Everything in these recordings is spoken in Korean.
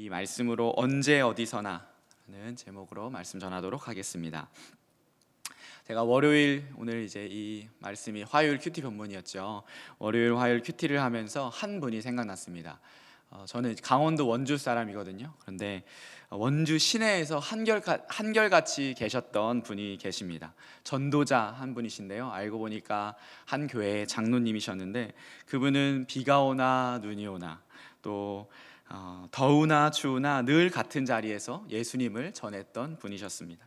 이 말씀으로 언제 어디서나 라는 제목으로 말씀 전하도록 하겠습니다. 제가 월요일 오늘 이제 이 말씀이 화요일 큐티 본문이었죠. 월요일 화요일 큐티를 하면서 한 분이 생각났습니다. 저는 강원도 원주 사람이거든요. 그런데 원주 시내에서 한결같이 계셨던 분이 계십니다. 전도자 한 분이신데요. 알고 보니까 한 교회의 장로님이셨는데 그분은 비가 오나 눈이 오나 또 더우나 추우나 늘 같은 자리에서 예수님을 전했던 분이셨습니다.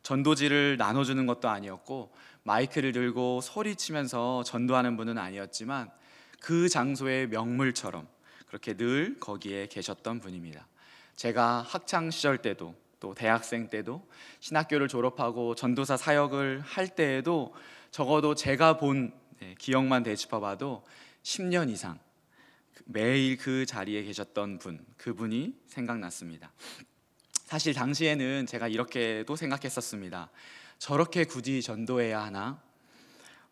전도지를 나눠주는 것도 아니었고 마이크를 들고 소리치면서 전도하는 분은 아니었지만 그 장소의 명물처럼 그렇게 늘 거기에 계셨던 분입니다. 제가 학창 시절 때도 또 대학생 때도 신학교를 졸업하고 전도사 사역을 할 때에도 적어도 제가 본 기억만 되짚어봐도 10년 이상 매일 그 자리에 계셨던 분, 그분이 생각났습니다. 사실 당시에는 제가 이렇게도 생각했었습니다. 저렇게 굳이 전도해야 하나?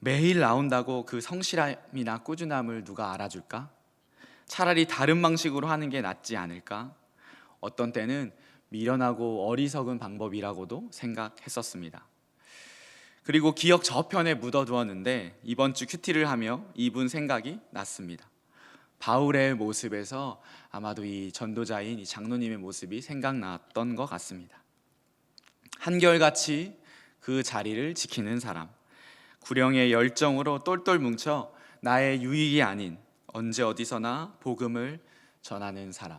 매일 나온다고 그 성실함이나 꾸준함을 누가 알아줄까? 차라리 다른 방식으로 하는 게 낫지 않을까? 어떤 때는 미련하고 어리석은 방법이라고도 생각했었습니다. 그리고 기억 저편에 묻어두었는데 이번 주 큐티를 하며 이분 생각이 났습니다. 바울의 모습에서 아마도 이 전도자인 이 장로님의 모습이 생각났던 것 같습니다. 한결같이 그 자리를 지키는 사람, 구령의 열정으로 똘똘 뭉쳐 나의 유익이 아닌 언제 어디서나 복음을 전하는 사람,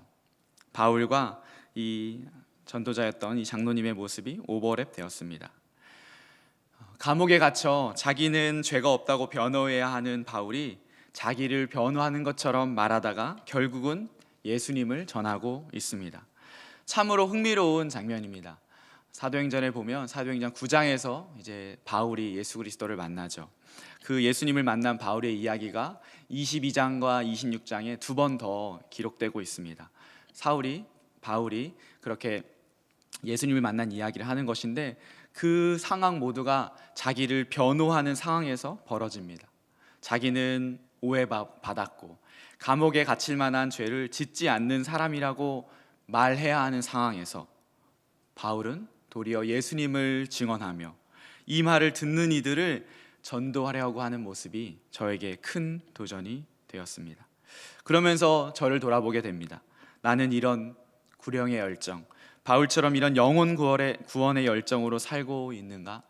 바울과 이 전도자였던 이 장로님의 모습이 오버랩 되었습니다. 감옥에 갇혀 자기는 죄가 없다고 변호해야 하는 바울이 자기를 변호하는 것처럼 말하다가 결국은 예수님을 전하고 있습니다. 참으로 흥미로운 장면입니다. 사도행전에 보면 사도행전 9장에서 이제 바울이 예수 그리스도를 만나죠. 그 예수님을 만난 바울의 이야기가 22장과 26장에 두 번 더 기록되고 있습니다. 바울이 그렇게 예수님을 만난 이야기를 하는 것인데 그 상황 모두가 자기를 변호하는 상황에서 벌어집니다. 자기는 오해받았고 감옥에 갇힐 만한 죄를 짓지 않는 사람이라고 말해야 하는 상황에서 바울은 도리어 예수님을 증언하며 이 말을 듣는 이들을 전도하려고 하는 모습이 저에게 큰 도전이 되었습니다. 그러면서 저를 돌아보게 됩니다. 나는 이런 구령의 열정, 바울처럼 이런 영혼 구원의 열정으로 살고 있는가?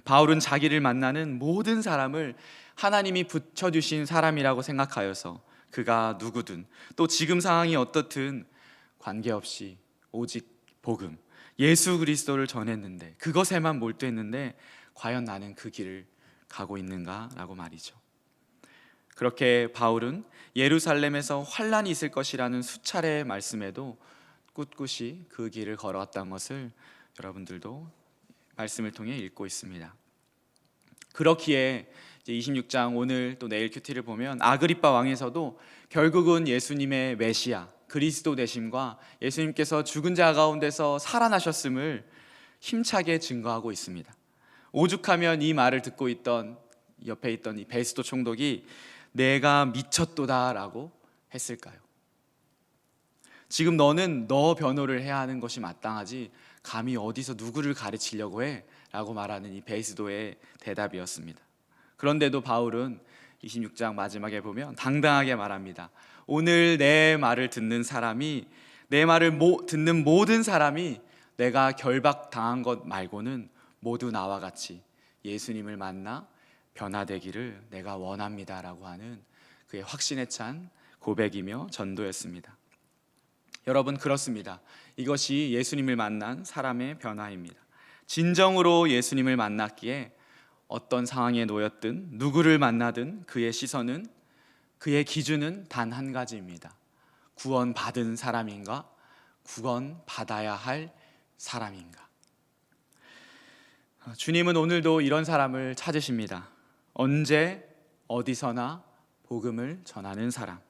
바울은 자기를 만나는 모든 사람을 하나님이 붙여주신 사람이라고 생각하여서 그가 누구든 또 지금 상황이 어떻든 관계없이 오직 복음, 예수 그리스도를 전했는데 그것에만 몰두했는데 과연 나는 그 길을 가고 있는가? 라고 말이죠. 그렇게 바울은 예루살렘에서 환란이 있을 것이라는 수차례의 말씀에도 꿋꿋이 그 길을 걸어왔다는 것을 여러분들도 말씀을 통해 읽고 있습니다. 그렇기에 이제 26장 오늘 또 내일 큐티를 보면 아그리빠 왕에서도 결국은 예수님의 메시아 그리스도 되심과 예수님께서 죽은 자 가운데서 살아나셨음을 힘차게 증거하고 있습니다. 오죽하면 이 말을 듣고 있던 옆에 있던 이 베스도 총독이 내가 미쳤도다라고 했을까요? 지금 너는 너 변호를 해야 하는 것이 마땅하지 감히 어디서 누구를 가르치려고 해? 라고 말하는 이 베스도의 대답이었습니다. 그런데도 바울은 26장 마지막에 보면 당당하게 말합니다. 오늘 내 말을 듣는 사람이 내 말을 듣는 모든 사람이 내가 결박당한 것 말고는 모두 나와 같이 예수님을 만나 변화되기를 내가 원합니다 라고 하는 그의 확신에 찬 고백이며 전도였습니다. 여러분 그렇습니다. 이것이 예수님을 만난 사람의 변화입니다. 진정으로 예수님을 만났기에 어떤 상황에 놓였든 누구를 만나든 그의 시선은 그의 기준은 단 한 가지입니다. 구원받은 사람인가? 구원받아야 할 사람인가? 주님은 오늘도 이런 사람을 찾으십니다. 언제 어디서나 복음을 전하는 사람,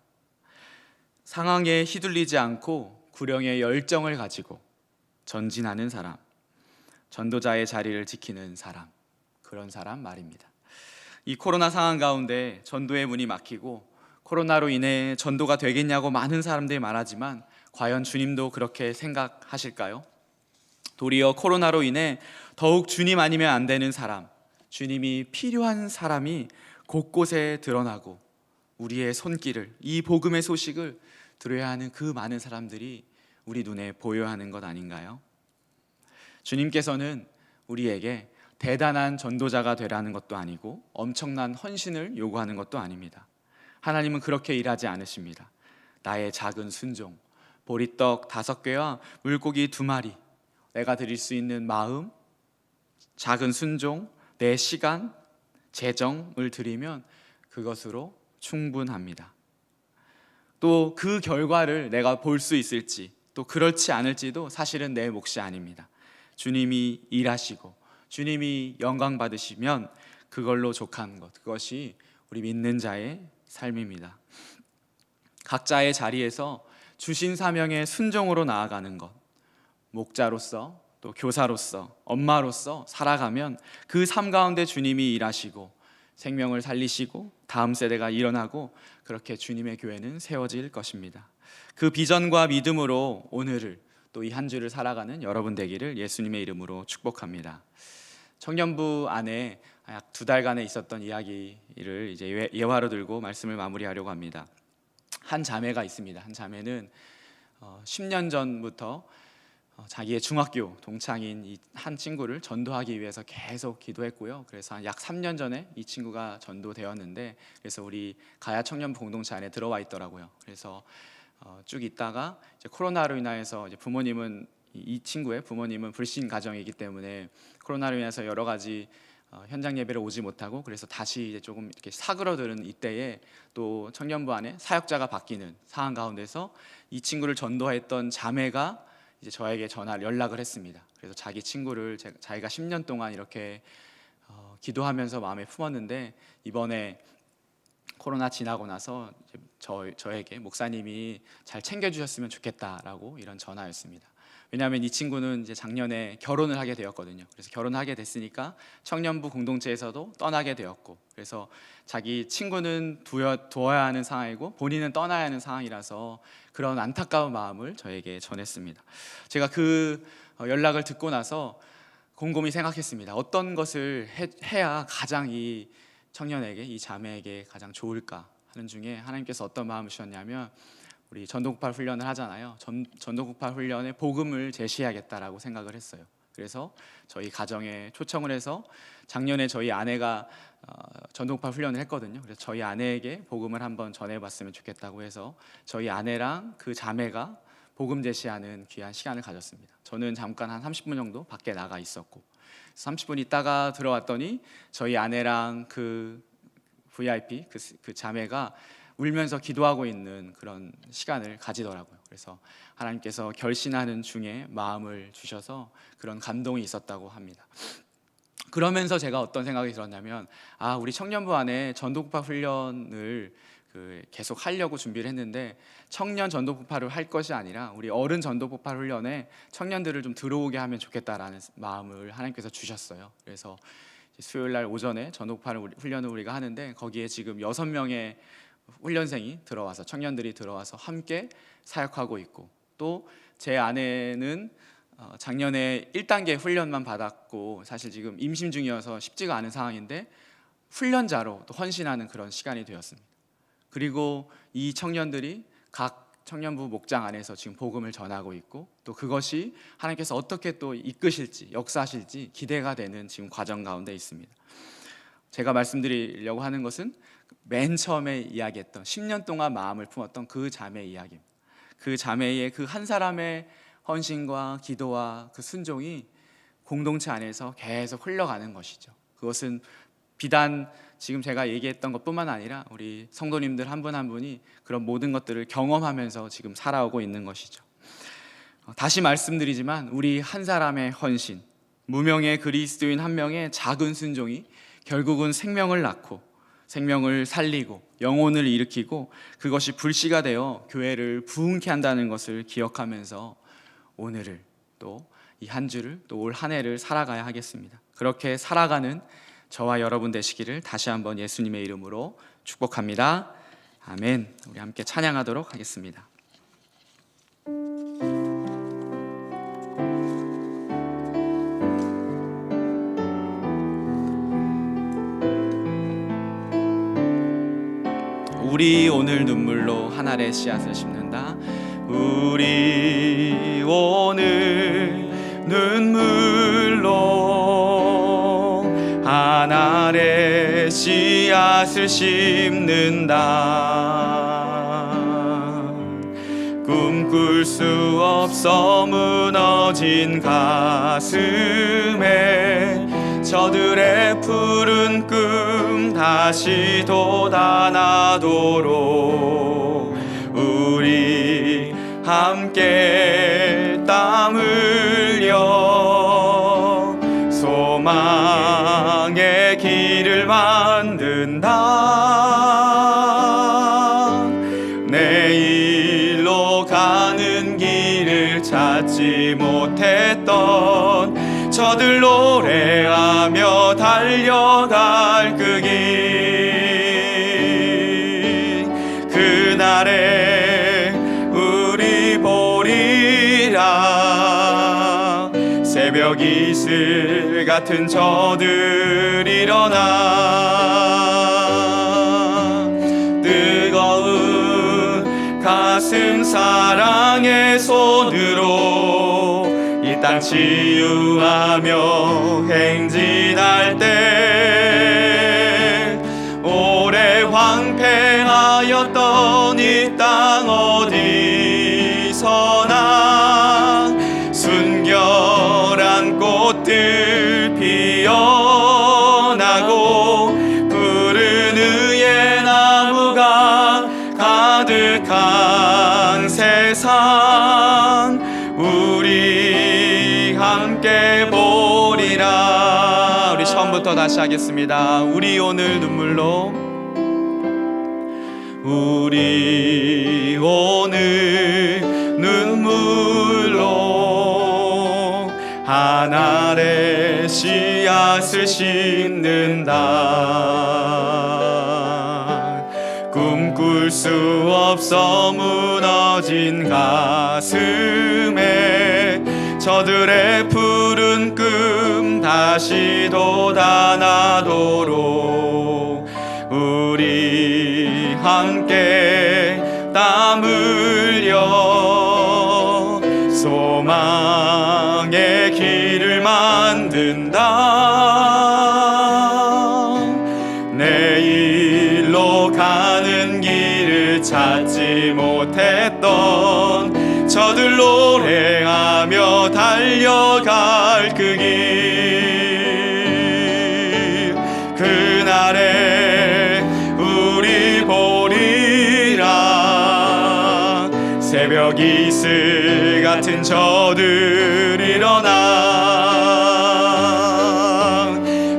상황에 휘둘리지 않고 구령의 열정을 가지고 전진하는 사람, 전도자의 자리를 지키는 사람, 그런 사람 말입니다. 이 코로나 상황 가운데 전도의 문이 막히고 코로나로 인해 전도가 되겠냐고 많은 사람들이 말하지만 과연 주님도 그렇게 생각하실까요? 도리어 코로나로 인해 더욱 주님 아니면 안 되는 사람, 주님이 필요한 사람이 곳곳에 드러나고 우리의 손길을, 이 복음의 소식을 들어야 하는 그 많은 사람들이 우리 눈에 보여야 하는 것 아닌가요? 주님께서는 우리에게 대단한 전도자가 되라는 것도 아니고 엄청난 헌신을 요구하는 것도 아닙니다. 하나님은 그렇게 일하지 않으십니다. 나의 작은 순종, 보리떡 5개와 물고기 2마리, 내가 드릴 수 있는 마음, 작은 순종, 내 시간, 재정을 드리면 그것으로 충분합니다. 또 그 결과를 내가 볼 수 있을지, 또 그렇지 않을지도 사실은 내 몫이 아닙니다. 주님이 일하시고 주님이 영광 받으시면 그걸로 족한 것, 그것이 우리 믿는 자의 삶입니다. 각자의 자리에서 주신 사명의 순종으로 나아가는 것, 목자로서 또 교사로서 엄마로서 살아가면 그 삶 가운데 주님이 일하시고 생명을 살리시고 다음 세대가 일어나고 그렇게 주님의 교회는 세워질 것입니다. 그 비전과 믿음으로 오늘을 또 이 한 주를 살아가는 여러분 되기를 예수님의 이름으로 축복합니다. 청년부 안에 약 2달간에 있었던 이야기를 이제 예화로 들고 말씀을 마무리하려고 합니다. 한 자매가 있습니다. 한 자매는 10년 전부터 자기의 중학교 동창인 이 한 친구를 전도하기 위해서 계속 기도했고요. 그래서 약 3년 전에 이 친구가 전도되었는데, 그래서 우리 가야 청년부 공동체 안에 들어와 있더라고요. 그래서 쭉 있다가 이제 코로나로 인해서 이제 부모님은, 이 친구의 부모님은 불신 가정이기 때문에 코로나로 인해서 여러 가지 현장 예배를 오지 못하고, 그래서 다시 이제 조금 이렇게 사그러드는 이때에 또 청년부 안에 사역자가 바뀌는 상황 가운데서 이 친구를 전도했던 자매가 이제 저에게 연락을 했습니다. 그래서 자기 친구를 자기가 10년 동안 이렇게 기도하면서 마음에 품었는데 이번에 코로나 지나고 나서 저에게 목사님이 잘 챙겨주셨으면 좋겠다라고 이런 전화였습니다. 왜냐하면 이 친구는 이제 작년에 결혼을 하게 되었거든요. 그래서 결혼하게 됐으니까 청년부 공동체에서도 떠나게 되었고, 그래서 자기 친구는 두어야 하는 상황이고 본인은 떠나야 하는 상황이라서 그런 안타까운 마음을 저에게 전했습니다. 제가 그 연락을 듣고 나서 곰곰이 생각했습니다. 어떤 것을 해야 가장 이 청년에게, 이 자매에게 가장 좋을까 하는 중에 하나님께서 어떤 마음을 주셨냐면, 우리 전도국팔 훈련을 하잖아요. 전도국팔 훈련에 복음을 제시해야겠다라고 생각을 했어요. 그래서 저희 가정에 초청을 해서 작년에 저희 아내가 전도국팔 훈련을 했거든요. 그래서 저희 아내에게 복음을 한번 전해봤으면 좋겠다고 해서 저희 아내랑 그 자매가 복음 제시하는 귀한 시간을 가졌습니다. 저는 잠깐 한 30분 정도 밖에 나가 있었고, 30분 있다가 들어왔더니 저희 아내랑 그 VIP 그 자매가 울면서 기도하고 있는 그런 시간을 가지더라고요. 그래서 하나님께서 결신하는 중에 마음을 주셔서 그런 감동이 있었다고 합니다. 그러면서 제가 어떤 생각이 들었냐면, 우리 청년부 안에 전도국파 훈련을 계속 하려고 준비를 했는데 청년 전도국파를 할 것이 아니라 우리 어른 전도국파 훈련에 청년들을 좀 들어오게 하면 좋겠다라는 마음을 하나님께서 주셨어요. 그래서 수요일 날 오전에 전도국파 훈련을 우리가 하는데 거기에 지금 6명의 훈련생이 들어와서, 청년들이 들어와서 함께 사역하고 있고, 또 제 아내는 작년에 1단계 훈련만 받았고 사실 지금 임신 중이어서 쉽지가 않은 상황인데 훈련자로 또 헌신하는 그런 시간이 되었습니다. 그리고 이 청년들이 각 청년부 목장 안에서 지금 복음을 전하고 있고, 또 그것이 하나님께서 어떻게 또 이끄실지, 역사하실지 기대가 되는 지금 과정 가운데 있습니다. 제가 말씀드리려고 하는 것은 맨 처음에 이야기했던 10년 동안 마음을 품었던 그 자매의 이야기입니다. 그 자매의 그 한 사람의 헌신과 기도와 그 순종이 공동체 안에서 계속 흘러가는 것이죠. 그것은 비단 지금 제가 얘기했던 것뿐만 아니라 우리 성도님들 한 분 한 분이 그런 모든 것들을 경험하면서 지금 살아오고 있는 것이죠. 다시 말씀드리지만 우리 한 사람의 헌신, 무명의 그리스도인 한 명의 작은 순종이 결국은 생명을 낳고 생명을 살리고 영혼을 일으키고 그것이 불씨가 되어 교회를 부흥케 한다는 것을 기억하면서 오늘을 또 이 한 주를 또 올 한 해를 살아가야 하겠습니다. 그렇게 살아가는 저와 여러분 되시기를 다시 한번 예수님의 이름으로 축복합니다. 아멘. 우리 함께 찬양하도록 하겠습니다. 우리 오늘 눈물로 한 알의 씨앗을 심는다. 우리 오늘 눈물로 한 알의 씨앗을 심는다. 꿈꿀 수 없어 무너진 가슴에 저들의 푸른 꿈 다시 돋아나도록 우리 함께 땀 흘려 소망의 길을 만든다. 내일로 가는 길을 찾지 못했던 저들 노래하며 달려갈 그 길, 그날에 우리 보리라. 새벽 이슬 같은 저들 일어나 뜨거운 가슴 사랑의 손으로 이 땅 치유하며 행진할 때 오래 황폐하였던 이 땅 어디서나 순결한 꽃들 피어나고 푸른 의의 나무가 가득한 세상 우리 함께 보리라. 우리 처음부터 다시 하겠습니다. 우리 오늘 눈물로 우리 오늘 눈물로 한 알의 씨앗을 심는다. 꿈꿀 수 없어 무너진 가슴에 저들의 푸른 꿈 다시 돋아나도록 우리 함께 땀 흘려 소망의 길을 만든다. 내일로 가는 길을 찾지 못했던 저들 노래하며 달려갈 그 길, 그날에 우리 보리라. 새벽 이슬 같은 저들 일어나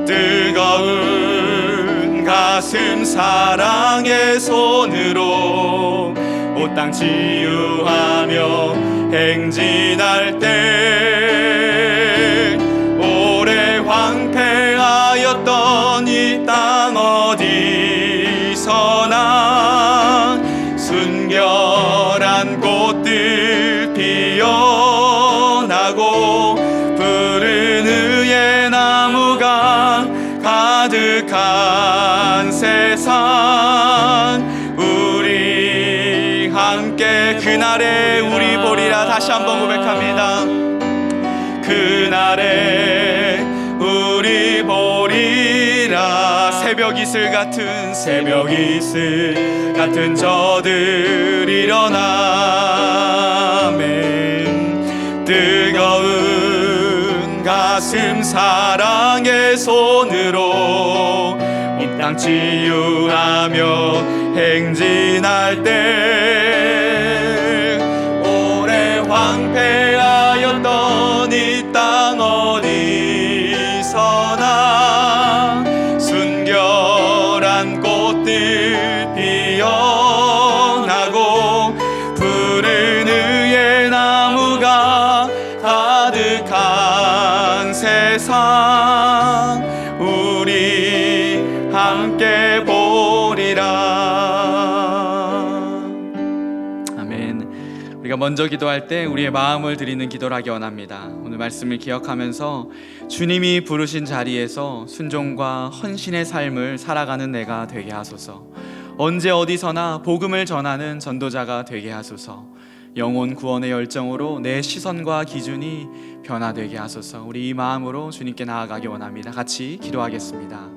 뜨거운 가슴 사랑의 손으로 온 땅 치유하며 행진할 때 오래 황폐하였던 이 땅 어디서나 순결한 꽃들 피어나고 푸른 의의 나무가 가득한 세상 우리 함께 그날에 우리 보리라. 다시 한번 고백합니다. 그날에 우리 보리라. 새벽 이슬 같은 저들 일어나 뜨거운 가슴 사랑의 손으로 이 땅 치유하며 행진할 때 오래 황폐하였던 이 땅 어디서나 순결한 꽃들 피어나고 푸른 의의 나무가 가득한 세상 우리 함께 보리라. 아멘. 우리가 먼저 기도할 때 우리의 마음을 드리는 기도를 하기 원합니다. 오늘 말씀을 기억하면서 주님이 부르신 자리에서 순종과 헌신의 삶을 살아가는 내가 되게 하소서. 언제 어디서나 복음을 전하는 전도자가 되게 하소서. 영혼 구원의 열정으로 내 시선과 기준이 변화되게 하소서. 우리 이 마음으로 주님께 나아가기 원합니다. 같이 기도하겠습니다.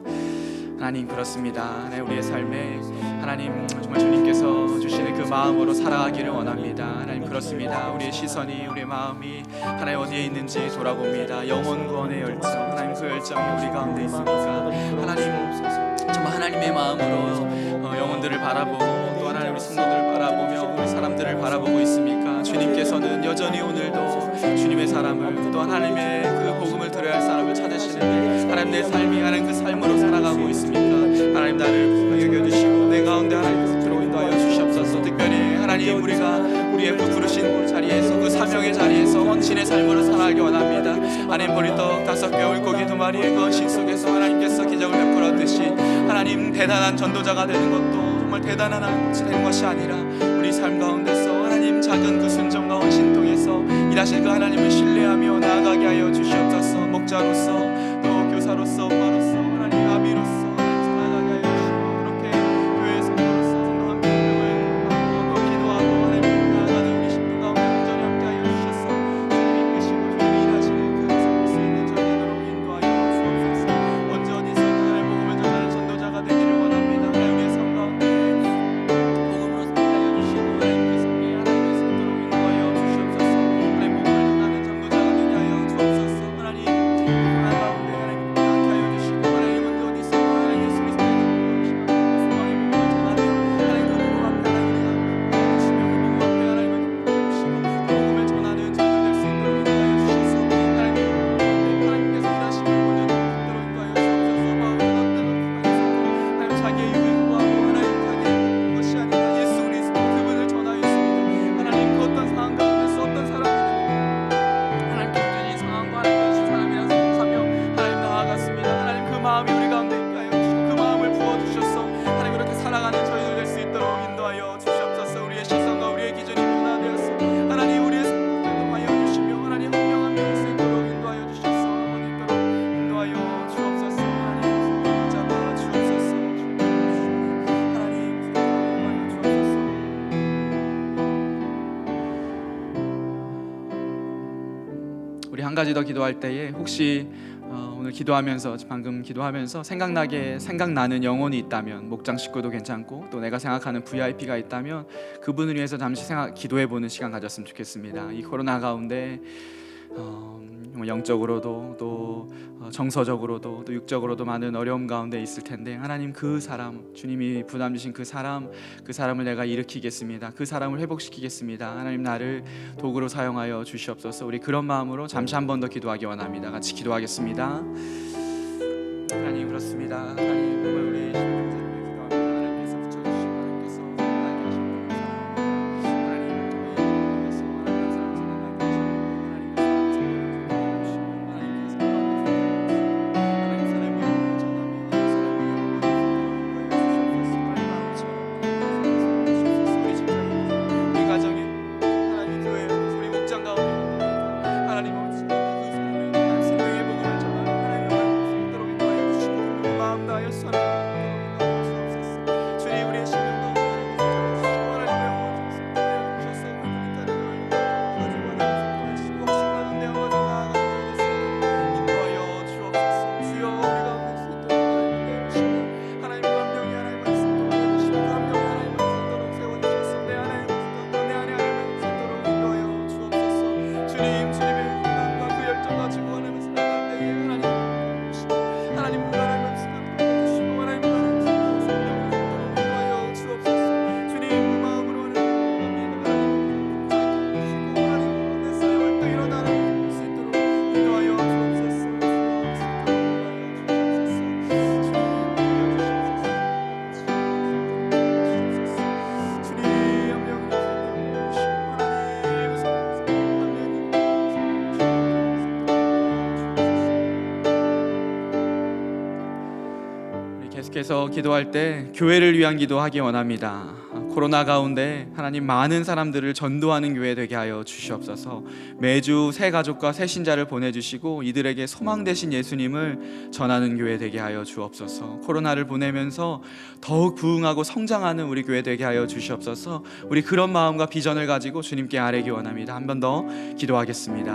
하나님, 그렇습니다. 우리의 삶에 하나님 정말 주님께서 주시는 그 마음으로 살아가기를 원합니다. 하나님, 그렇습니다. 우리의 시선이, 우리의 마음이 하나님 어디에 있는지 돌아봅니다. 영혼 구원의 열정, 하나님 그 열정이 우리 가운데 있으니까 하나님 정말 하나님의 마음으로 영혼들을 바라보고 또 하나님 우리 성도들을 바라보며 우리 사람들을 바라보고 있습니까? 주님께서는 여전히 오늘도 주님의 사람을 또 하나님의 그 복음을 들어야 할 사람을 찾으시는데 하나님 내 삶이 하나님 그 삶으로 살아가고 있습니까? 하나님 나를 여겨주시고 내 가운데 하나님께서 들어오게 하여 주시옵소서. 특별히 하나님 우리의 그 부르신 자리에서 그 사명의 자리에서 헌신의 삶으로 살아가기 원합니다. 하나님 보리떡 5개 물고기 2마리의 그 헌신 속에서 하나님께서 기적을 베풀었듯이 하나님 대단한 전도자가 되는 것도 정말 대단한 것이 되는 것이 아니라 우리 삶 가운데서 하나님 작은 그 순종과 헌신 통해서 일하실 그 하나님을 신뢰하며 나아가게 하여 주시옵소서. 목자로서 또 교사로서 엄마로서 하나님 아비로서 하나님 살아가게 하여 주시고 그렇게 교회의 성도로서 성도 한 명을 또 기도하고 하나님 나아가는 우리 신분 가운데 온전히 함께 하여 주셔서 주님 이끄시고 주님 일하시는 그 삶을 수 있는 저희들로 인도하여 주옵소서. 언제 어디서 하나님 복음을 전하는 전도자가 되기를 원합니다. 하나님 우리의 삶 가운데 복음으로 살게 하여 주시고 하나님 그 삶이 하나님의 삶으로 인도하여 주시옵소서. 하나님 복음을 전하는 전도자가 되게 하여 주옵소서. 하나님 복음 가운데 하나님 함께 하여 주시고 하나님 언제 어디 있어 하나님 예수 그리스도의 복음을 전하며 하나님 그 복음 앞에 하나님 주시며 그 복음 앞에 하나님을 주시고 그 복음을 전하는 저희들 될 수 있도록 인도하여 주셔서 하나님 하나님께서 일하시는 모든 것들로 인도하여 주옵소서. 마음을 하나님 자기의 이익을 구하고 하나님 자기의 것이 아니라 예수 그리스도 그분을 전하였습니다. 하나님 그 어떤 상황 가운데서 어떤 사람이든 하나님께 온전히 상황과 하나님께 주신 사람이라 생각하며 하나님 나아갔습니다. 하나님 그 마음이 우리 가운데 있게 하여 주시고 그 마음을 부어주셔서 하나님 그렇게 살아가는 저희들 될 수 있도록 인도하여 주시옵소서. 우리의 시선과 우리의 기준이 변화되어서 하나님 우리의 생각들도 하여 주시며 하나님 한 명 한 명 될 수 있도록 인도하여 주셔서 있도록 인도하여 주옵소서. 하나님 붙잡아 주옵소서. 하나님 인도하여 주옵소서. 우리 한 가지 더 기도할 때에 혹시 오늘 기도하면서 방금 기도하면서 생각나는 영혼이 있다면 목장 식구도 괜찮고 또 내가 생각하는 VIP가 있다면 그분을 위해서 잠시 기도해보는 시간 가졌으면 좋겠습니다. 이 코로나 가운데 영적으로도 또 정서적으로도 또 육적으로도 많은 어려움 가운데 있을 텐데 하나님 그 사람 주님이 부담 주신 그 사람을 내가 일으키겠습니다. 그 사람을 회복시키겠습니다. 하나님 나를 도구로 사용하여 주시옵소서. 우리 그런 마음으로 잠시 한 번 더 기도하기 원합니다. 같이 기도하겠습니다. 하나님 그렇습니다. 하나님 정말 우리 신앙자를 기도합니다. 하나님께서 붙여주시고 하나님께서 나에게 하시는 계속해서 기도할 때 교회를 위한 기도하기 원합니다. 코로나 가운데 하나님 많은 사람들을 전도하는 교회 되게 하여 주시옵소서. 매주 새 가족과 새 신자를 보내주시고 이들에게 소망 되신 예수님을 전하는 교회 되게 하여 주옵소서. 코로나를 보내면서 더욱 부흥하고 성장하는 우리 교회 되게 하여 주시옵소서. 우리 그런 마음과 비전을 가지고 주님께 아뢰기 원합니다. 한 번 더 기도하겠습니다.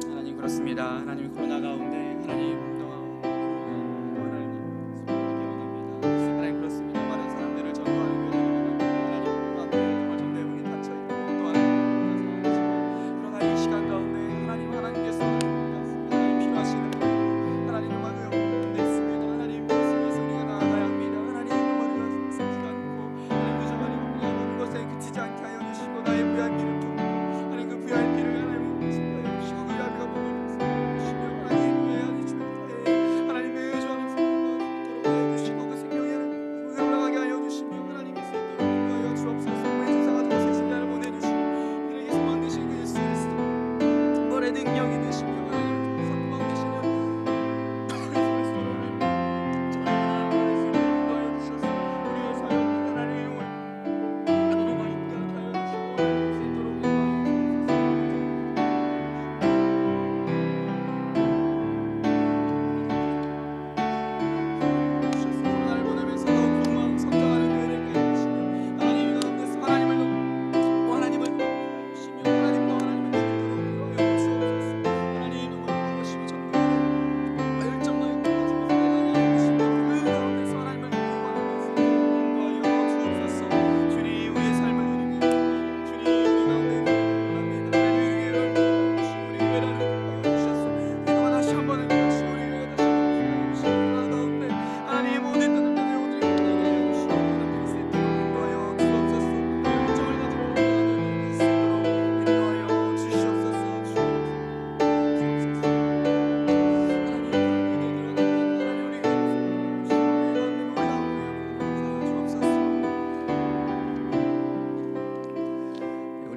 하나님, 그렇습니다. 하나님, 코로나 가운데 하나님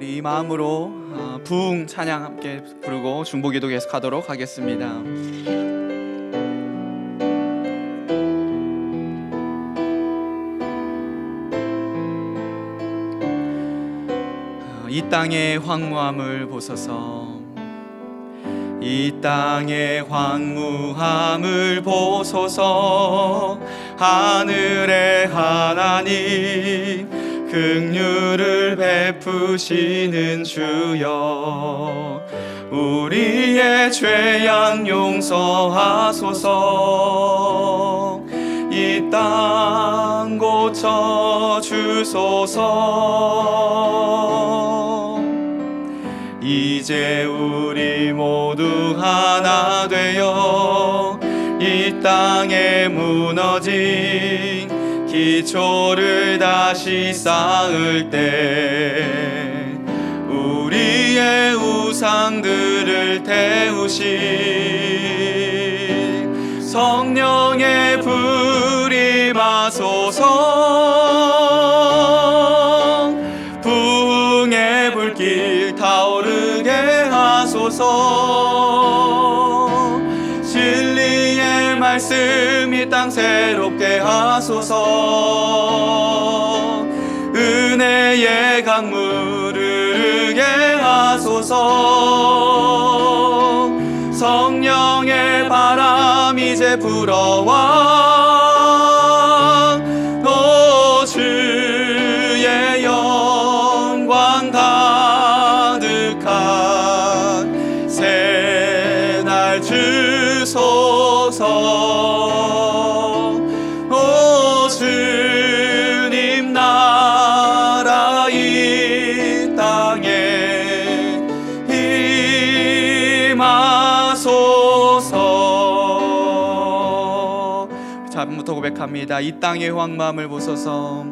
이 마음으로 부흥 찬양 함께 부르고 중보기도 계속하도록 하겠습니다. 이 땅의 황무함을 보소서. 이 땅의 황무함을 보소서. 하늘의 하나님 긍휼을 베푸시는 주여, 우리의 죄악 용서하소서. 이 땅 고쳐 주소서. 이제 우리 모두 하나 되어 이 땅에 무너진 기초를 다시 쌓을 때 우리의 우상들을 태우신 성령의 불이 임하소서. 부흥의 불길 타오르게 하소서. 진리의 말씀 이 땅 새롭게 하소서. 은혜의 강물 흐르게 하소서. 성령의 바람 이제 불어와 오 주의 영광 가득한 새날 주소서. 오 주님 나라 이 땅에 임하소서. 자부터 고백합니다. 이 땅의 황무함을 보소서.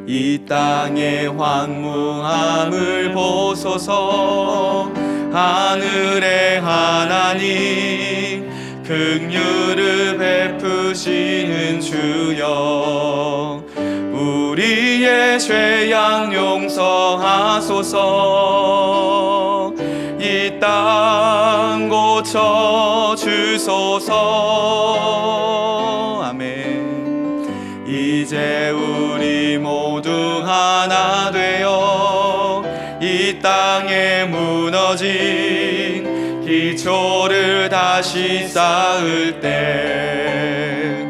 이 땅의 황무함을 보소서. 하늘의 하나님 긍휼을 베푸시는 주여, 우리의 죄악 용서하소서. 이 땅 고쳐 주소서. 아멘. 이제 우리 땅에 무너진 기초를 다시 쌓을 때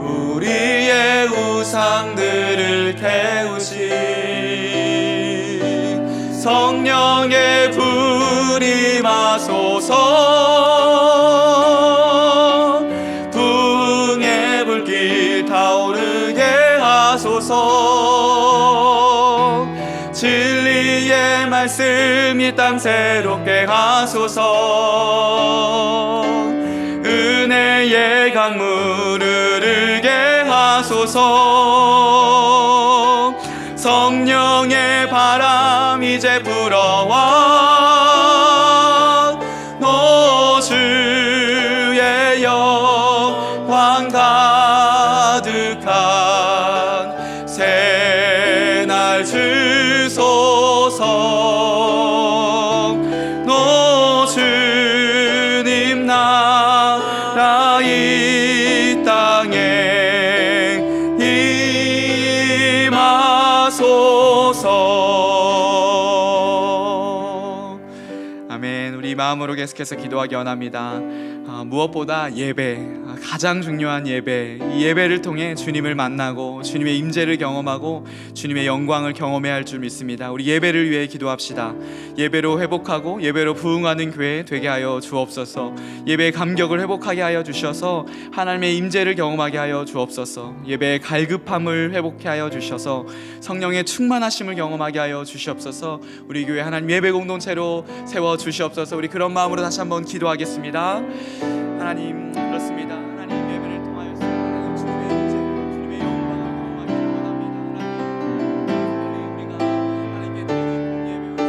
우리의 우상들을 태우신 성령의 불 임하소서. 부흥의 불길 타오르게 하소서. 진리의 말씀 이 땅 새롭게 하소서. 은혜의 강물 흐르게 하소서. 성령의 바람 이제 불어와 너 주의 영광 가득한 새날 주소서. 너 주님 나라 이 땅에 임하소서. 아멘. 우리 마음으로 계속해서 기도하기 원합니다. 무엇보다 예배, 가장 중요한 예배, 이 예배를 통해 주님을 만나고 주님의 임재를 경험하고 주님의 영광을 경험해야 할 줄 믿습니다. 우리 예배를 위해 기도합시다. 예배로 회복하고 예배로 부흥하는 교회 되게 하여 주옵소서. 예배의 감격을 회복하게 하여 주셔서 하나님의 임재를 경험하게 하여 주옵소서. 예배의 갈급함을 회복해 하여 주셔서 성령의 충만하심을 경험하게 하여 주시옵소서. 우리 교회 하나님 예배 공동체로 세워 주시옵소서. 우리 그런 마음으로 다시 한번 기도하겠습니다. 하나님, 그렇습니다. 하나님 예배를 통하여서 하나님 주님의 임재, 주님의 영광을 경험하기를 원합니다. 하나님, 우리가 하나님께 드리는 예배와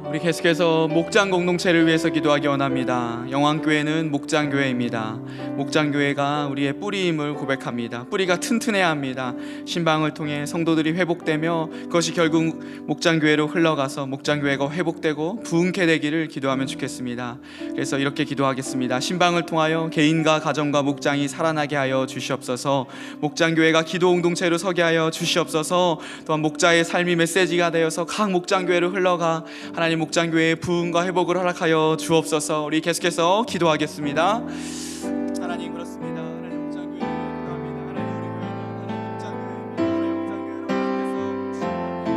우리 계속해서 목장 공동체를 위해서 기도하기 원합니다. 영왕교회는 목장교회입니다. 목장교회가 우리의 뿌리임을 고백합니다. 뿌리가 튼튼해야 합니다. 신방을 통해 성도들이 회복되며 그것이 결국 목장교회로 흘러가서 목장교회가 회복되고 부흥케 되기를 기도하면 좋겠습니다. 그래서 이렇게 기도하겠습니다. 신방을 통하여 개인과 가정과 목장이 살아나게 하여 주시옵소서. 목장교회가 기도 공동체로 서게 하여 주시옵소서. 또한 목자의 삶이 메시지가 되어서 각 목장교회로 흘러가 하나님 목장교회의 부흥과 회복을 허락하여 주옵소서. 우리 계속해서 기도하겠습니다. 하나님, 그렇습니다. 하나님 목장교회 기도합니다. 하나님 우리 교회는 하나님 목장교회입니다. 하나님 목장교회로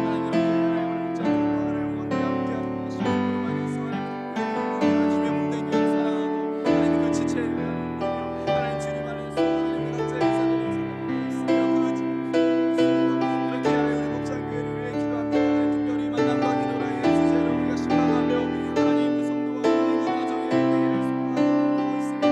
하나님께서 하나님 목장교회로 하나님 원대 함께 하시고 하나님 주의 몸된 교회를 사랑하고 하나님 그 지체를 하나님 주님 안에서 하나님 각자의 사람을 사랑하고 있으며 그렇게 하나님 우리 목장교회를 위해 기도합니다. 특별히 만남과 기도라의 주제로 우리가 신방하며 하나님 그 성도와 그 가정의 은혜를 소망하고 있습니다.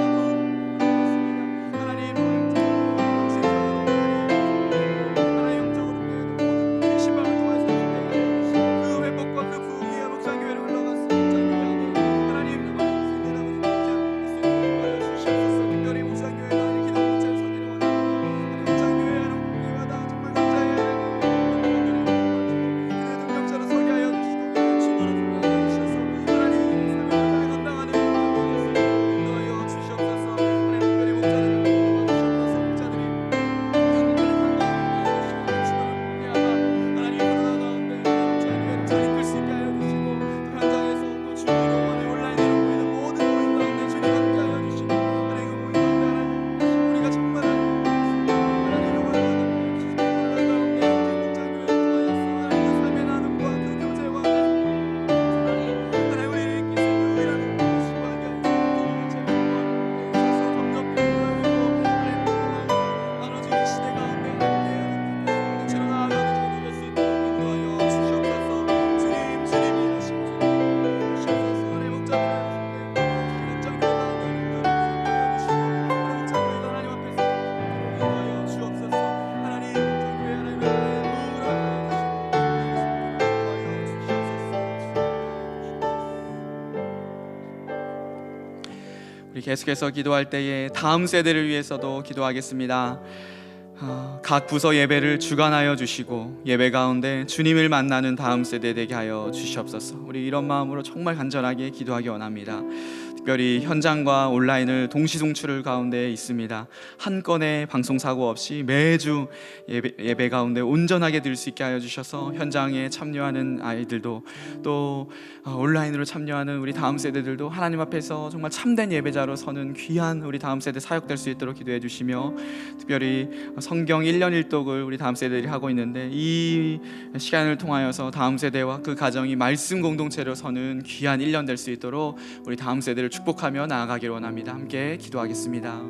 계속해서 기도할 때에 다음 세대를 위해서도 기도하겠습니다. 각 부서 예배를 주관하여 주시고 예배 가운데 주님을 만나는 다음 세대 되게 하여 주시옵소서. 우리 이런 마음으로 정말 간절하게 기도하기 원합니다. 특별히 현장과 온라인을 동시송출을 가운데 있습니다. 한 건의 방송사고 없이 매주 예배 가운데 온전하게 들 수 있게 하여 주셔서 현장에 참여하는 아이들도 또 온라인으로 참여하는 우리 다음 세대들도 하나님 앞에서 정말 참된 예배자로 서는 귀한 우리 다음 세대 사역될 수 있도록 기도해 주시며, 특별히 성경 1년 1독을 우리 다음 세대들이 하고 있는데 이 시간을 통하여서 다음 세대와 그 가정이 말씀 공동체로 서는 귀한 1년 될 수 있도록 우리 다음 세대를 축복하며 나아가기를 원합니다. 함께 기도하겠습니다.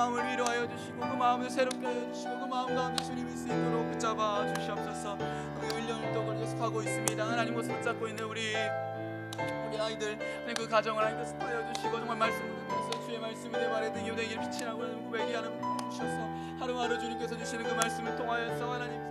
마음을 위로하여 주시고 그 마음을 새롭게 하여 주시고 그 마음 가운데 주님이 있을 수 있도록 붙잡아 주시옵소서. 1년 1독을 계속하고 있습니다. 하나님 것을 붙잡고 있는 우리 아이들, 하나님 그 가정을 하나님 계속하여 주시고 정말 말씀을 통해서 주의 말씀이 내 발에 등이 되기를 빛이 나고 하나님 고백이 하는 주셔서 하루하루 주님께서 주시는 그 말씀을 통하여서 하나님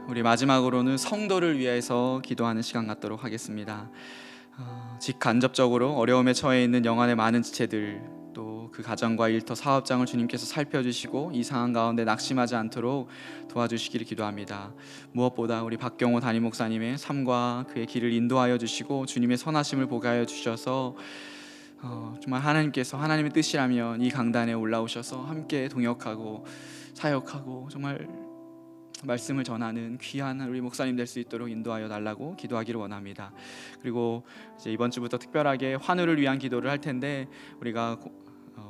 우리 마지막으로는 성도를 위해서 기도하는 시간 갖도록 하겠습니다. 직간접적으로 어려움에 처해 있는 영안의 많은 지체들, 또 그 가정과 일터 사업장을 주님께서 살펴주시고 이 상황 가운데 낙심하지 않도록 도와주시기를 기도합니다. 무엇보다 우리 박경호 담임 목사님의 삶과 그의 길을 인도하여 주시고 주님의 선하심을 보게 하여 주셔서 정말 하나님께서 하나님의 뜻이라면 이 강단에 올라오셔서 함께 동역하고 사역하고 정말 말씀을 전하는 귀한 우리 목사님 될 수 있도록 인도하여 달라고 기도하기를 원합니다. 그리고 이제 이번 주부터 특별하게 환우를 위한 기도를 할 텐데 우리가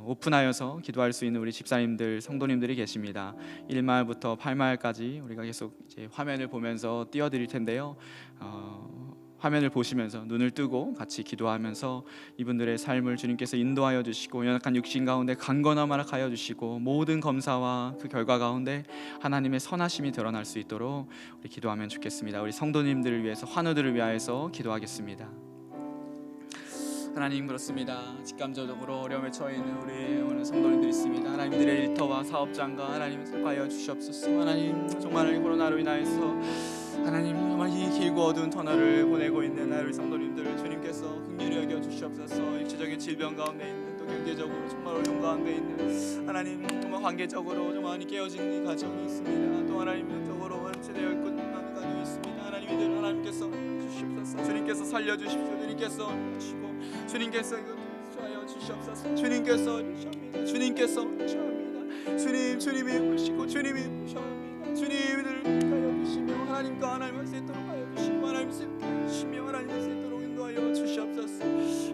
오픈하여서 기도할 수 있는 우리 집사님들, 성도님들이 계십니다. 1마을부터 8마을까지 우리가 계속 이제 화면을 보면서 띄워드릴 텐데요. 화면을 보시면서 눈을 뜨고 같이 기도하면서 이분들의 삶을 주님께서 인도하여 주시고 연약한 육신 가운데 강건함을 하여 주시고 모든 검사와 그 결과 가운데 하나님의 선하심이 드러날 수 있도록 우리 기도하면 좋겠습니다. 우리 성도님들을 위해서, 환우들을 위하여서 기도하겠습니다. 하나님, 그렇습니다. 직감적으로 어려움에 처해 있는 우리 오늘 성도님들이 있습니다. 하나님들의 일터와 사업장과 하나님 사과하여 주시옵소서. 하나님, 정말 코로나로 인하여서 하나님 정말 이 길고 어두운 터널을 보내고 있는 우리 성도님들을 주님께서 긍휼히 여겨 주시옵소서. 일체적인 질병 가운데 있는, 또 경제적으로 정말 어려움 가운데 있는 하나님, 정말 관계적으로 좀 많이 깨어진 이 가정이 있습니다. 또 하나님적으로 세대열 끝나는 가정이 있습니다. 하나님이들 하나님께서 주시옵소서. 주님께서 살려주십시오. 주님께서 주시고 주님께서 이거 주하여 주시옵소서. 주님께서 주십니다. 주님께서 주합니다. 주님이 오시고 주님이 오셔옵니다. 주님을 하여 주시며 하나님과 하나님을 할 수 있도록 하여 주시고 하나님을 쓰시며 하나님을 할 수 있도록 인도하여 주시옵소서.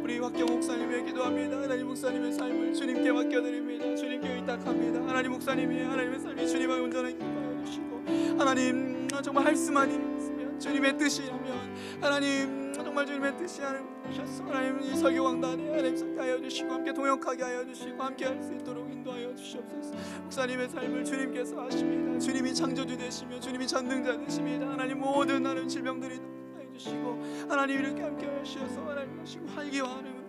우리 박경 목사님의 기도합니다. 하나님 목사님의 삶을 주님께 맡겨드립니다. 주님께 의탁합니다. 하나님 목사님이 하나님의 삶이 주님의 온전하게 하여 주시고 하나님 정말 할 수만 있으면 주님의 뜻이라면 하나님 정말 주님의 뜻이 하셔서 하나님 이 설교강단에 하나님 설교하여 주시고 함께 동역하게 하여 주시고 함께 할 수 있도록 인도하여 주시옵소서. 목사님의 삶을 주님께서 하십니다. 주님이 창조주 되시며 주님이 전능자 되십니다. 하나님 모든 하나님 질병들이 하여 주시고 하나님 이렇게 함께 하셔서 하나님 하시고 활기와 하나님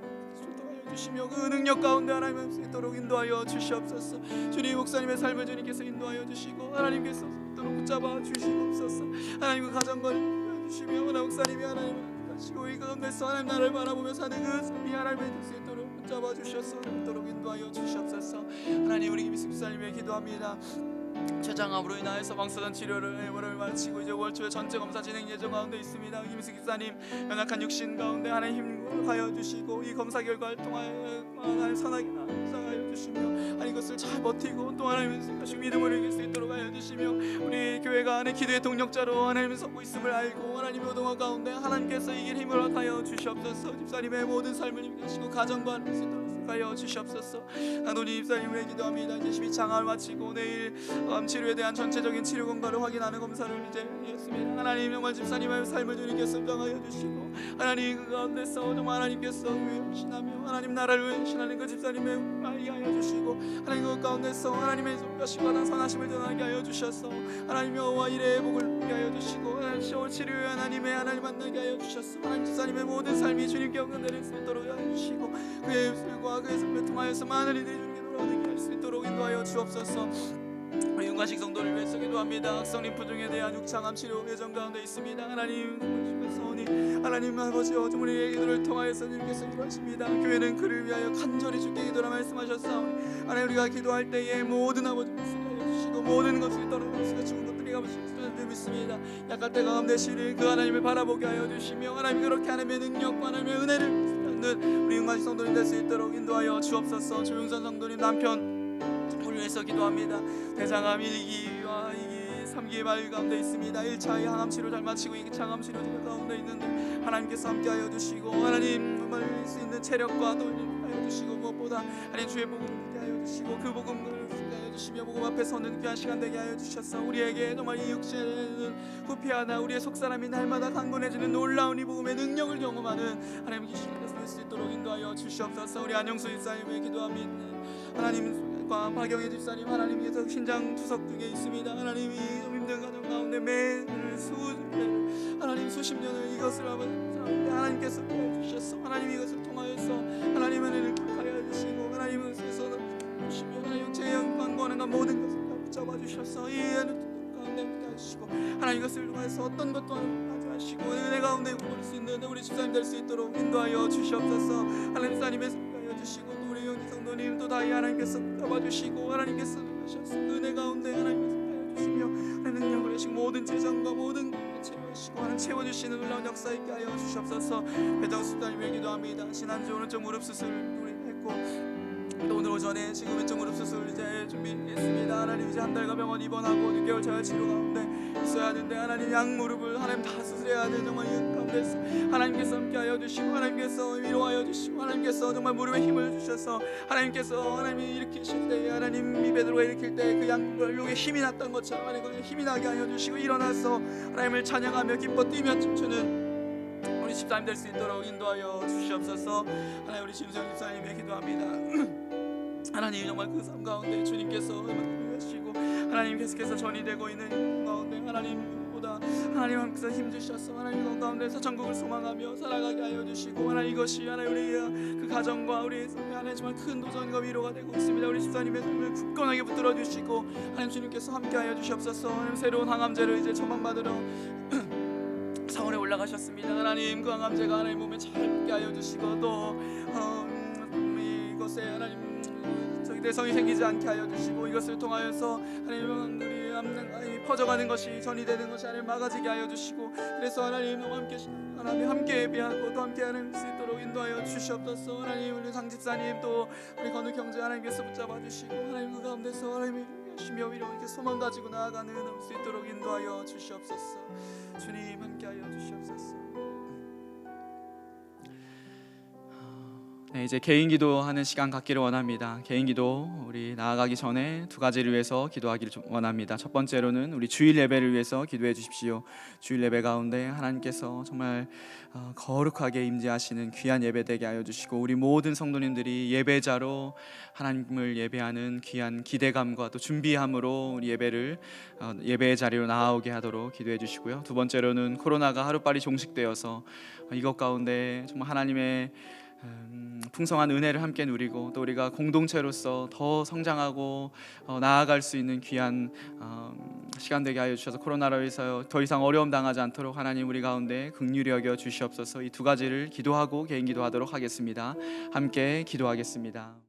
주시며 그 능력 가운데 하나님 할 수 있도록 인도하여 주시옵소서. 주님 목사님의 삶을 주님께서 인도하여 주시고 하나님께서 있도록 붙잡아 주시옵소서. 하나님 그 가정을 주시며 목사님이 하나님을 하시고 이 가운데서 하나님 나를 바라보며 사는 그 삶이 하나님의 될 수 있도록 붙잡아 주셔서 있도록 인도하여 주시옵소서. 하나님 우리 김희숙 집사님의 기도합니다. 췌장암으로 인하여서 방사선 치료를 마치고 이제 5월 초에 전체 검사 진행 예정 가운데 있습니다. 김희숙 집사님 연약한 육신 가운데 하나님 힘을 하여 주시고 이 검사 결과를 통하여 하나님 선하게 나아가여 주시며 하나님 이것을 잘 버티고 또 하나님 다시 믿음을 이길 수 있도록 하여 주시며 우리 교회가 하나님 기도의 동력자로 하나님을 서고 있음을 알고 하나님의 오동화 가운데 하나님께서 이길 힘을 하여 주시옵소서. 집사님의 모든 삶을 인도하시고 가정과 할 수 있도록 하여 주시옵소서. 아노니 집사님을 기도합니다. 이제 12장을 마치고 내일 암 치료에 대한 전체적인 치료 건과를 확인하는 검사를 이제 했습니다. 하나님 정말 집사님의 삶을 주님께서 인정하여 주시고 하나님 그 가운데서 정말 하나님께서 위하시나며 하나님 나라를 위하시는 그 집사님의 말이 하여 주시고 하나님 그 가운데서 하나님의 존귀하시고 선하심을 전하게 하여 주셔서 하나님 여호와 일의 복을 누리게 하여 주시고 하나님 10월 치료에 하나님의 하나님 만나게 하여 주셔서 하나님 집사님의 모든 삶이 주님께 영광되는 수 있도록 하여 주시고 그의 입술과 그의 삶을 통하여서 많은 이들이 주님께 돌아오게 할 수 있도록 인도하여 주옵소서. 우리 윤관식 성도를 위해서 기도합니다. 악성림 부종에 대한 육창암 치료 예정 가운데 있습니다. 하나님 주옵소서. 하나님 아버지여 우리의 기도를 통하여서 주님께서 기도하십니다. 교회는 그를 위하여 간절히 주께 기도라 말씀하셨사오니 하나님 우리가 기도할 때에 모든 아버지 말씀을 해주시고 모든 것을 떨어뜨리시고 죽은 것들이 값으실 줄 믿습니다. 약할 때 강함 되시는 그 하나님을 바라보게 하여 주시며 하나님 그렇게 하나님의 능력과 하나님의 은혜를 받는 우리 윤관식 성도님 될 수 있도록 인도하여 주옵소서. 조용선 성도님 남편 우리 위해서 기도합니다. 대장암 1기와 2기 3기 말 가운데 있습니다. 1차 항암 치료 잘 마치고 2차 항암 치료 가운데 있는데 하나님께서 함께하여 주시고 하나님 정말 수 있는 체력과 또 하여 주시고 무엇보다 하나님 주의 복음을 듣게 하여 주시고 그 복음을 듣게 하여 주시며 복음 앞에 서는 귀한 시간 되게 하여 주셔서 우리에게 정말 이 육신에는 후피하나 우리의 속사람이 날마다 강건해지는 놀라운 이 복음의 능력을 경험하는 하나님 기시를 될 수 있도록 인도하여 주시옵소서. 우리 안영수 집사님의 기도합니다. 하나님 박영애 집사님 하나님께서 신장 투석 중에 있습니다. 하나님이 힘든 가정 가운데 매 하나님 수십 년을 이것을 하나님께서 해주셨어. 하나님 이것을 통하여서 하나님의 은혜를 하여 주시고 하나님의 것에서 주시며 하나님 제영광 권한과 모든 것을 다 붙잡아 주셔서 이 가운데 함께 하시고 하나님 이것을 통해서 어떤 것도 하지 마시고 은혜 가운데 볼 수 있는 우리 집사님 될 수 있도록 인도하여 주시옵소서. 하나님 집사님의 하여 주시고 또 우리 영희 성도님 또 다이 하나님께서 잡아주시고 하나님께서 하셔서 은혜 가운데 하나님께서 하여 주시며 하나님 능력을 하시고 모든 재정과 모든 채워주시고 하나님 채워주시는 놀라운 역사 있게 하여 주시옵소서. 배정수 집사님의 기도합니다. 지난주 오른쪽 무릎 수술 우리 했고 또 오늘 오전에 지금 왼쪽 무릎 수술 이제 준비했습니다. 하나님 이제 한 달간 병원 입원하고 6개월 자율 치료 가운데 있어야 하는데 하나님 양 무릎을 하나님 다 수술해야 하는 정말 이 가운데서 하나님께서 함께하여 주시고 하나님께서 위로하여 주시고 하나님께서 정말 무릎에 힘을 주셔서 하나님께서 하나님이 일으키실 때 하나님 베드로가 일으킬 때 그 양육에 힘이 났던 것처럼 하나님 힘이 나게 하여 주시고 일어나서 하나님을 찬양하며 기뻐 뛰며 춤추는 우리 집사님 될 수 있도록 인도하여 주시옵소서. 하나님 우리 심성 집사님의 기도합니다. 하나님 정말 그 삶 가운데 주님께서 하시고 하나님 계속해서 전이되고 있는 가운데 하나님보다 하나님 함께서 힘주셔서 하나님 가운데서 전국을 소망하며 살아가게 하여 주시고 하나님 이것이 하나님 우리의 그 가정과 우리의 삶에 하나님 정말 큰 도전과 위로가 되고 있습니다. 우리 집사님의 삶을 굳건하게 붙들어 주시고 하나님 주님께서 함께 하여 주시옵소서. 하나님 새로운 항암제를 이제 처방받으러 사원에 올라가셨습니다. 하나님 그 항암제가 하나님 몸에 잘 붙게 하여 주시고 또 이것에 하나님 저기 내성이 생기지 않게 하여 주시고 이것을 통하여서 하나님 우리 하나님 퍼져가는 것이 전이 되는 것이 하나님 막아지게 하여 주시고, 그래서 하나님 너무 함께 하나님 함께 예배하고 또 함께 하는 수 있도록 인도하여 주시옵소서. 하나님 우리 장집사님 또 우리 건우 경제 하나님께서 붙잡아 주시고, 하나님 그 가운데서 하나님 열심히 위로 이렇게 소망 가지고 나아가는 수 있도록 인도하여 주시옵소서. 주님 함께하여 주시옵소서. 네, 이제 개인 기도하는 시간 갖기를 원합니다. 개인 기도 우리 나아가기 전에 두 가지를 위해서 기도하기를 원합니다. 첫 번째로는 우리 주일 예배를 위해서 기도해 주십시오. 주일 예배 가운데 하나님께서 정말 거룩하게 임재하시는 귀한 예배 되게 하여 주시고, 우리 모든 성도님들이 예배자로 하나님을 예배하는 귀한 기대감과 또 준비함으로 우리 예배의 자리로 나아오게 하도록 기도해 주시고요. 두 번째로는 코로나가 하루빨리 종식되어서 이것 가운데 정말 하나님의 풍성한 은혜를 함께 누리고 또 우리가 공동체로서 더 성장하고 나아갈 수 있는 귀한 시간 되게 하여 주셔서, 코로나로 인하여 더 이상 어려움 당하지 않도록 하나님 우리 가운데 긍휼히 여겨 주시옵소서. 이 두 가지를 기도하고 개인 기도하도록 하겠습니다. 함께 기도하겠습니다.